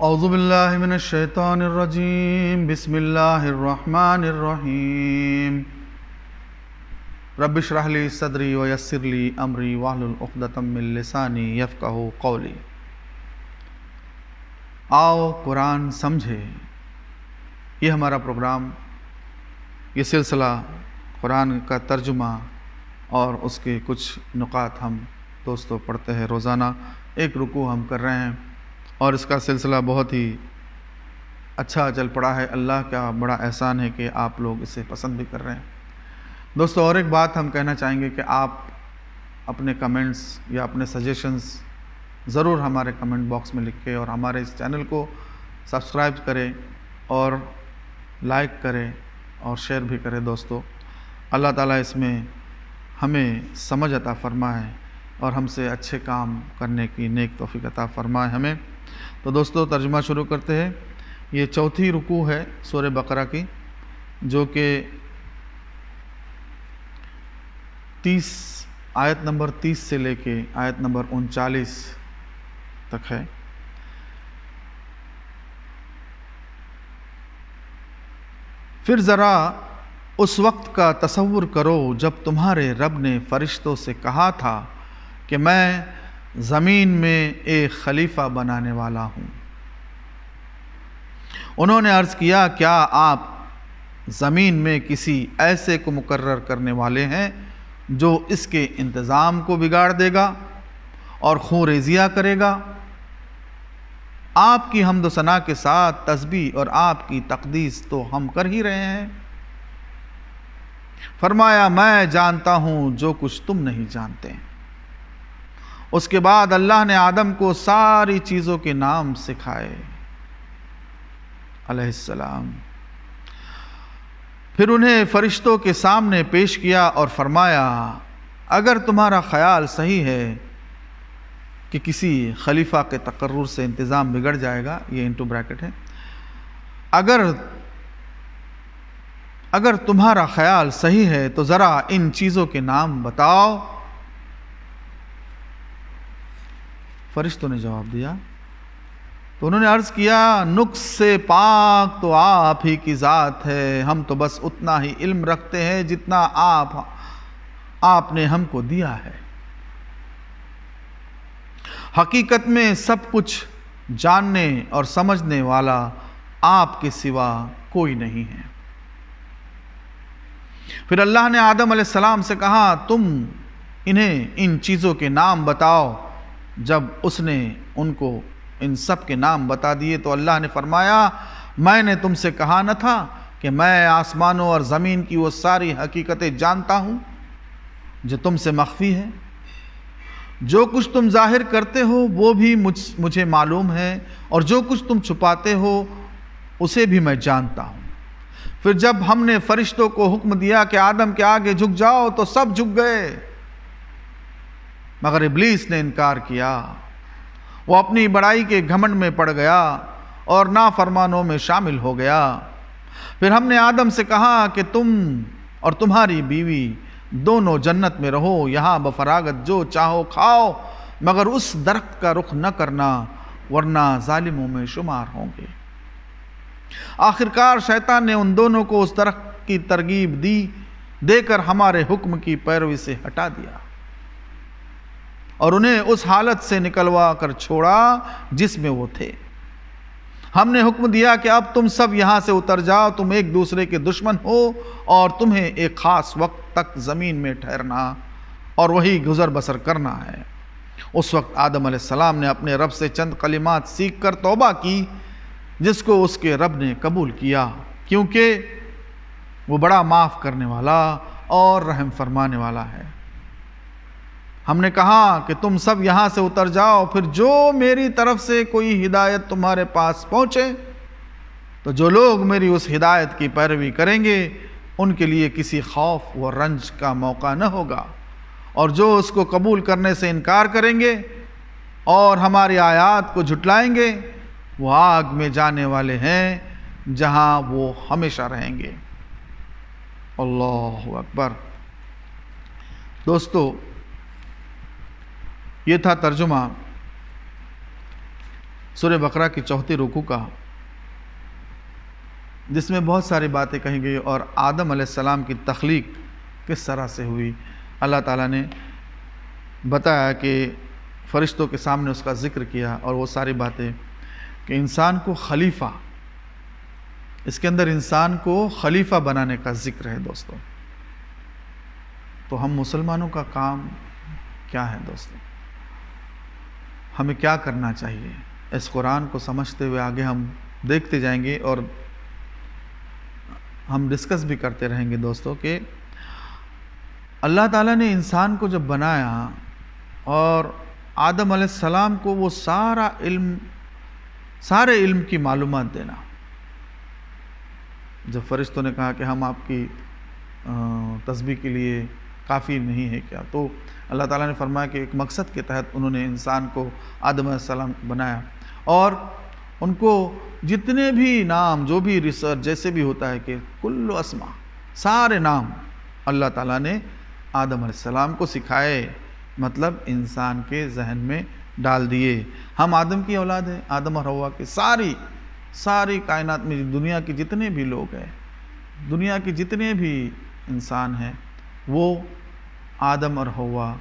اعوذ باللہ من الشیطان الرجیم بسم اللہ الرحمن الرحیم رب اشرح لی صدری ویسر لی امری واحلل عقدۃ من لسانی یفقہوا قولی۔ آؤ قرآن سمجھے، یہ ہمارا پروگرام، یہ سلسلہ قرآن کا ترجمہ اور اس کے کچھ نکات ہم دوستوں پڑھتے ہیں روزانہ۔ ایک رکوع ہم کر رہے ہیں اور اس کا سلسلہ بہت ہی اچھا چل پڑا ہے۔ اللہ کا بڑا احسان ہے کہ آپ لوگ اسے پسند بھی کر رہے ہیں۔ دوستو، اور ایک بات ہم کہنا چاہیں گے کہ آپ اپنے کمنٹس یا اپنے سجیشنز ضرور ہمارے کمنٹ باکس میں لکھیں اور ہمارے اس چینل کو سبسکرائب کریں اور لائک کریں اور شیئر بھی کریں۔ دوستو، اللہ تعالیٰ اس میں ہمیں سمجھ عطا فرمائے اور ہم سے اچھے کام کرنے کی نیک توفیق عطا فرمائے ہمیں۔ تو دوستو، ترجمہ شروع کرتے ہیں۔ یہ چوتھی رکوع ہے سورہ بقرہ کی، جو کہ آیت نمبر 30 سے لے کے آیت نمبر 39 تک ہے۔ پھر ذرا اس وقت کا تصور کرو جب تمہارے رب نے فرشتوں سے کہا تھا کہ میں زمین میں ایک خلیفہ بنانے والا ہوں۔ انہوں نے عرض کیا، کیا آپ زمین میں کسی ایسے کو مقرر کرنے والے ہیں جو اس کے انتظام کو بگاڑ دے گا اور خون ریزیاں کرے گا؟ آپ کی حمد و ثنا کے ساتھ تسبیح اور آپ کی تقدیس تو ہم کر ہی رہے ہیں۔ فرمایا، میں جانتا ہوں جو کچھ تم نہیں جانتے۔ اس کے بعد اللہ نے آدم کو ساری چیزوں کے نام سکھائے علیہ السلام۔ پھر انہیں فرشتوں کے سامنے پیش کیا اور فرمایا، اگر تمہارا خیال صحیح ہے کہ کسی خلیفہ کے تقرر سے انتظام بگڑ جائے گا، یہ انٹو بریکٹ ہے، اگر تمہارا خیال صحیح ہے تو ذرا ان چیزوں کے نام بتاؤ۔ فرشتوں نے جواب دیا، تو انہوں نے عرض کیا، نقص سے پاک تو آپ ہی کی ذات ہے، ہم تو بس اتنا ہی علم رکھتے ہیں جتنا آپ نے ہم کو دیا ہے۔ حقیقت میں سب کچھ جاننے اور سمجھنے والا آپ کے سوا کوئی نہیں ہے۔ پھر اللہ نے آدم علیہ السلام سے کہا، تم انہیں ان چیزوں کے نام بتاؤ۔ جب اس نے ان کو ان سب کے نام بتا دیے تو اللہ نے فرمایا، میں نے تم سے کہا نہ تھا کہ میں آسمانوں اور زمین کی وہ ساری حقیقتیں جانتا ہوں جو تم سے مخفی ہے؟ جو کچھ تم ظاہر کرتے ہو وہ بھی مجھے معلوم ہے، اور جو کچھ تم چھپاتے ہو اسے بھی میں جانتا ہوں۔ پھر جب ہم نے فرشتوں کو حکم دیا کہ آدم کے آگے جھک جاؤ تو سب جھک گئے، مگر ابلیس نے انکار کیا۔ وہ اپنی بڑائی کے گھمنڈ میں پڑ گیا اور نافرمانوں میں شامل ہو گیا۔ پھر ہم نے آدم سے کہا کہ تم اور تمہاری بیوی دونوں جنت میں رہو، یہاں بفراغت جو چاہو کھاؤ، مگر اس درخت کا رخ نہ کرنا ورنہ ظالموں میں شمار ہوں گے۔ آخرکار شیطان نے ان دونوں کو اس درخت کی ترغیب دے کر ہمارے حکم کی پیروی سے ہٹا دیا اور انہیں اس حالت سے نکلوا کر چھوڑا جس میں وہ تھے۔ ہم نے حکم دیا کہ اب تم سب یہاں سے اتر جاؤ، تم ایک دوسرے کے دشمن ہو اور تمہیں ایک خاص وقت تک زمین میں ٹھہرنا اور وہی گزر بسر کرنا ہے۔ اس وقت آدم علیہ السلام نے اپنے رب سے چند کلمات سیکھ کر توبہ کی، جس کو اس کے رب نے قبول کیا، کیونکہ وہ بڑا معاف کرنے والا اور رحم فرمانے والا ہے۔ ہم نے کہا کہ تم سب یہاں سے اتر جاؤ، پھر جو میری طرف سے کوئی ہدایت تمہارے پاس پہنچے تو جو لوگ میری اس ہدایت کی پیروی کریں گے ان کے لیے کسی خوف و رنج کا موقع نہ ہوگا، اور جو اس کو قبول کرنے سے انکار کریں گے اور ہماری آیات کو جھٹلائیں گے وہ آگ میں جانے والے ہیں جہاں وہ ہمیشہ رہیں گے۔ اللہ اکبر۔ دوستو، یہ تھا ترجمہ سورہ بقرہ کی 34 رکوع کا، جس میں بہت ساری باتیں کہی گئی اور آدم علیہ السلام کی تخلیق کس طرح سے ہوئی۔ اللہ تعالیٰ نے بتایا کہ فرشتوں کے سامنے اس کا ذکر کیا، اور وہ ساری باتیں کہ انسان کو خلیفہ، اس کے اندر انسان کو خلیفہ بنانے کا ذکر ہے دوستوں۔ تو ہم مسلمانوں کا کام کیا ہے دوستوں؟ ہمیں کیا کرنا چاہیے؟ اس قرآن کو سمجھتے ہوئے آگے ہم دیکھتے جائیں گے، اور ہم ڈسکس بھی کرتے رہیں گے دوستوں کہ اللہ تعالیٰ نے انسان کو جب بنایا اور آدم علیہ السلام کو وہ سارے علم کی معلومات دینا، جب فرشتوں نے کہا کہ ہم آپ کی تسبیح کے لیے کافی نہیں ہے کیا، تو اللہ تعالیٰ نے فرمایا کہ ایک مقصد کے تحت انہوں نے انسان کو، آدم علیہ السلام کو بنایا، اور ان کو جتنے بھی نام، جو بھی ریسرچ جیسے بھی ہوتا ہے کہ کل اسما، سارے نام اللہ تعالیٰ نے آدم علیہ السلام کو سکھائے، مطلب انسان کے ذہن میں ڈال دیے۔ ہم آدم کی اولاد ہیں، آدم اور حوا کے، ساری کائنات میں دنیا کے جتنے بھی لوگ ہیں، دنیا کے جتنے بھی انسان ہیں، وہ آدم اور حوا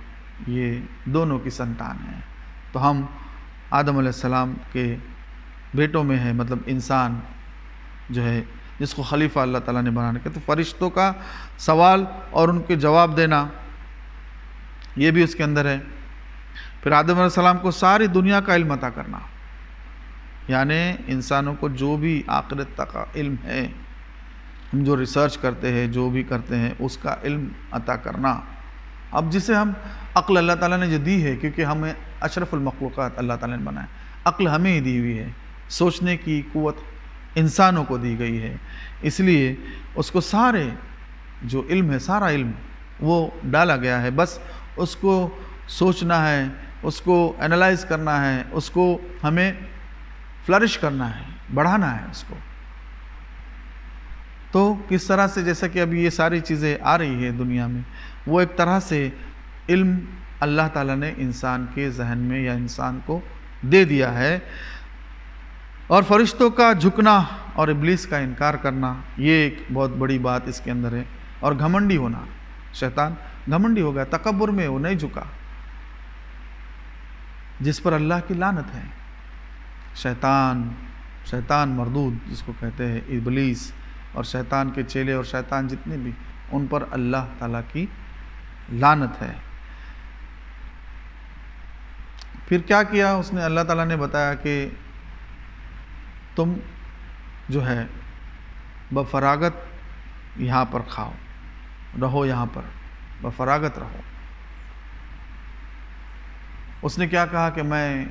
یہ دونوں کی سنتان ہیں۔ تو ہم آدم علیہ السلام کے بیٹوں میں ہے، مطلب انسان جو ہے جس کو خلیفہ اللہ تعالیٰ نے بنانے کا۔ تو فرشتوں کا سوال اور ان کے جواب دینا یہ بھی اس کے اندر ہے۔ پھر آدم علیہ السلام کو ساری دنیا کا علم عطا کرنا، یعنی انسانوں کو جو بھی آخرت تک کا علم ہے، ہم جو ریسرچ کرتے ہیں، جو بھی کرتے ہیں، اس کا علم عطا کرنا۔ اب جسے ہم عقل اللہ تعالیٰ نے جو دی ہے، کیونکہ ہمیں اشرف المخلوقات اللہ تعالیٰ نے بنایا، عقل ہمیں ہی دی ہوئی ہے، سوچنے کی قوت انسانوں کو دی گئی ہے، اس لیے اس کو سارے جو علم ہے، سارا علم وہ ڈالا گیا ہے، بس اس کو سوچنا ہے، اس کو انالائز کرنا ہے، اس کو ہمیں فلرش کرنا ہے، بڑھانا ہے اس کو۔ تو کس طرح سے، جیسا کہ ابھی یہ ساری چیزیں آ رہی ہے دنیا میں، وہ ایک طرح سے علم اللہ تعالیٰ نے انسان کے ذہن میں یا انسان کو دے دیا ہے۔ اور فرشتوں کا جھکنا اور ابلیس کا انکار کرنا، یہ ایک بہت بڑی بات اس کے اندر ہے۔ اور گھمنڈی ہونا، شیطان گھمنڈی ہو گیا، تکبر میں وہ نہیں جھکا، جس پر اللہ کی لعنت ہے۔ شیطان مردود جس کو کہتے ہیں، ابلیس اور شیطان کے چیلے اور شیطان جتنے بھی، ان پر اللہ تعالیٰ کی لعنت ہے۔ پھر کیا کیا اس نے؟ اللہ تعالیٰ نے بتایا کہ تم جو ہے بفراغت یہاں پر کھاؤ، رہو یہاں پر، بفراغت رہو۔ اس نے کیا کہا کہ میں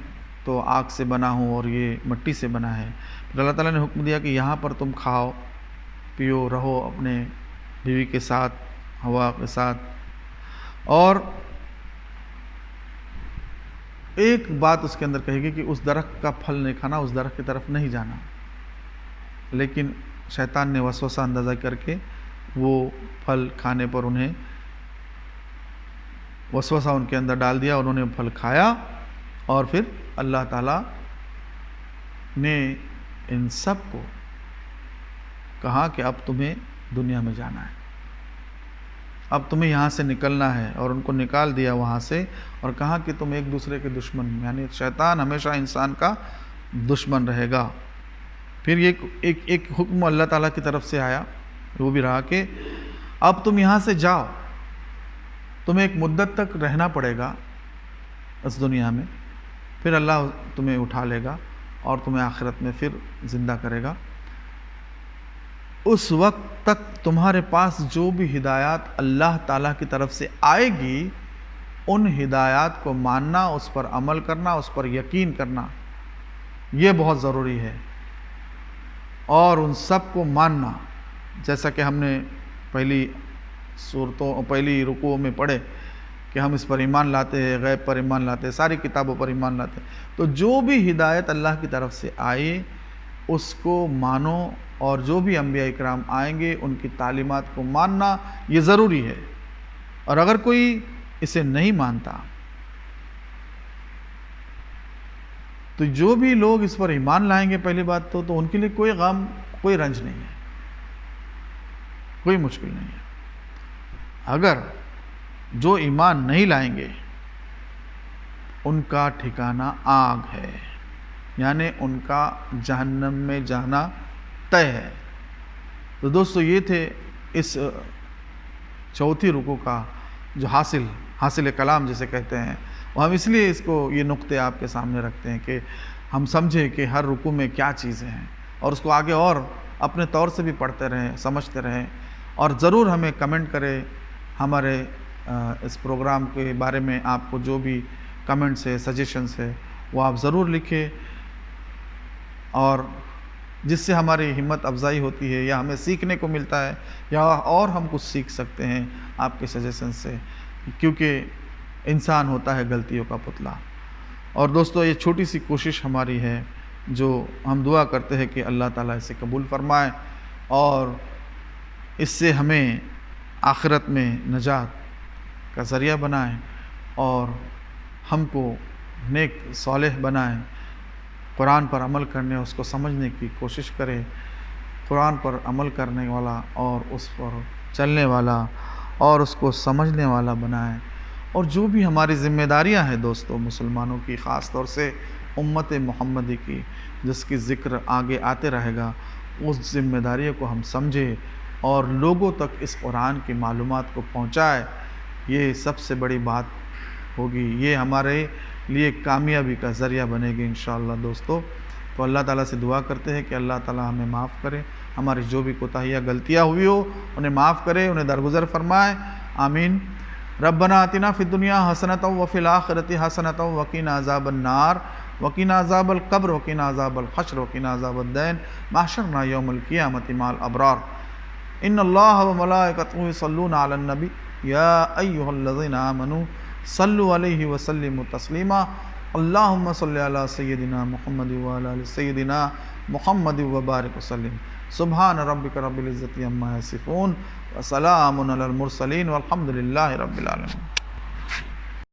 تو آگ سے بنا ہوں اور یہ مٹی سے بنا ہے۔ پھر اللہ تعالیٰ نے حکم دیا کہ یہاں پر تم کھاؤ پیو، رہو اپنے بیوی کے ساتھ، ہوا کے ساتھ۔ اور ایک بات اس کے اندر کہے گی کہ اس درخت کا پھل نہیں کھانا، اس درخت کی طرف نہیں جانا، لیکن شیطان نے وسوسہ اندازہ کر کے وہ پھل کھانے پر انہیں وسوسہ ان کے اندر ڈال دیا، انہوں نے پھل کھایا، اور پھر اللہ تعالیٰ نے ان سب کو کہا کہ اب تمہیں دنیا میں جانا ہے، اب تمہیں یہاں سے نکلنا ہے، اور ان کو نکال دیا وہاں سے، اور کہا کہ تم ایک دوسرے کے دشمن، یعنی شیطان ہمیشہ انسان کا دشمن رہے گا۔ پھر یہ ایک حکم اللہ تعالیٰ کی طرف سے آیا، وہ بھی رہا کہ اب تم یہاں سے جاؤ، تمہیں ایک مدت تک رہنا پڑے گا اس دنیا میں، پھر اللہ تمہیں اٹھا لے گا اور تمہیں آخرت میں پھر زندہ کرے گا۔ اس وقت تک تمہارے پاس جو بھی ہدایات اللہ تعالیٰ کی طرف سے آئے گی، ان ہدایات کو ماننا، اس پر عمل کرنا، اس پر یقین کرنا، یہ بہت ضروری ہے۔ اور ان سب کو ماننا، جیسا کہ ہم نے پہلی رکوع میں پڑھے کہ ہم اس پر ایمان لاتے ہیں، غیب پر ایمان لاتے ہیں، ساری کتابوں پر ایمان لاتے ہیں۔ تو جو بھی ہدایت اللہ کی طرف سے آئے اس کو مانو، اور جو بھی انبیاء اکرام آئیں گے ان کی تعلیمات کو ماننا یہ ضروری ہے۔ اور اگر کوئی اسے نہیں مانتا تو جو بھی لوگ اس پر ایمان لائیں گے پہلی بات تو ان کے لیے کوئی غم کوئی رنج نہیں ہے، کوئی مشکل نہیں ہے۔ اگر جو ایمان نہیں لائیں گے ان کا ٹھکانہ آگ ہے، یعنی ان کا جہنم میں جانا طے ہے۔ تو دوستو یہ تھے اس چوتھی رکوع کا جو حاصل کلام جسے کہتے ہیں، اور ہم اس لیے اس کو یہ نقطے آپ کے سامنے رکھتے ہیں کہ ہم سمجھیں کہ ہر رکوع میں کیا چیزیں ہیں، اور اس کو آگے اور اپنے طور سے بھی پڑھتے رہیں، سمجھتے رہیں، اور ضرور ہمیں کمنٹ کریں ہمارے اس پروگرام کے بارے میں۔ آپ کو جو بھی کمنٹس ہے، سجیشنس ہے، وہ آپ ضرور لکھیں، اور جس سے ہماری ہمت افزائی ہوتی ہے، یا ہمیں سیکھنے کو ملتا ہے، یا اور ہم کچھ سیکھ سکتے ہیں آپ کے سجیشن سے، کیونکہ انسان ہوتا ہے غلطیوں کا پتلا۔ اور دوستو یہ چھوٹی سی کوشش ہماری ہے جو ہم دعا کرتے ہیں کہ اللہ تعالیٰ اسے قبول فرمائے اور اس سے ہمیں آخرت میں نجات کا ذریعہ بنائے اور ہم کو نیک صالح بنائے، قرآن پر عمل کرنے اس کو سمجھنے کی کوشش کرے، قرآن پر عمل کرنے والا اور اس پر چلنے والا اور اس کو سمجھنے والا بنائے۔ اور جو بھی ہماری ذمہ داریاں ہیں دوستو مسلمانوں کی، خاص طور سے امت محمدی کی جس کی ذکر آگے آتے رہے گا، اس ذمہ داریوں کو ہم سمجھے اور لوگوں تک اس قرآن کی معلومات کو پہنچائے۔ یہ سب سے بڑی بات ہوگی، یہ ہمارے لیے کامیابی کا ذریعہ بنے گی انشاءاللہ دوستو۔ تو اللہ تعالیٰ سے دعا کرتے ہیں کہ اللہ تعالیٰ ہمیں معاف کرے، ہماری جو بھی کوتاہیاں غلطیاں ہوئی ہو انہیں معاف کرے، انہیں درگزر فرمائے، آمین۔ ربنا آتنا فی الدنیا حسنۃ وفی الآخرۃ حسنۃ وقنا عذاب النار وقنا عذاب القبر وقنا عذاب الحشر وقنا عذاب الدین محشرنا یوم القیامۃ مع الابرار۔ ان اللہ وملائکتہ یصلون علی النبی یا ایھا الذین آمنوا صلوا علیہ وسلموا تسلیما۔ اللہم صلی علی سیدنا محمد وعلی آل سیدنا محمد وبارک وسلم۔ سبحان ربک رب العزۃ عما یصفون وسلام علی المرسلین والحمد للہ رب العالمین۔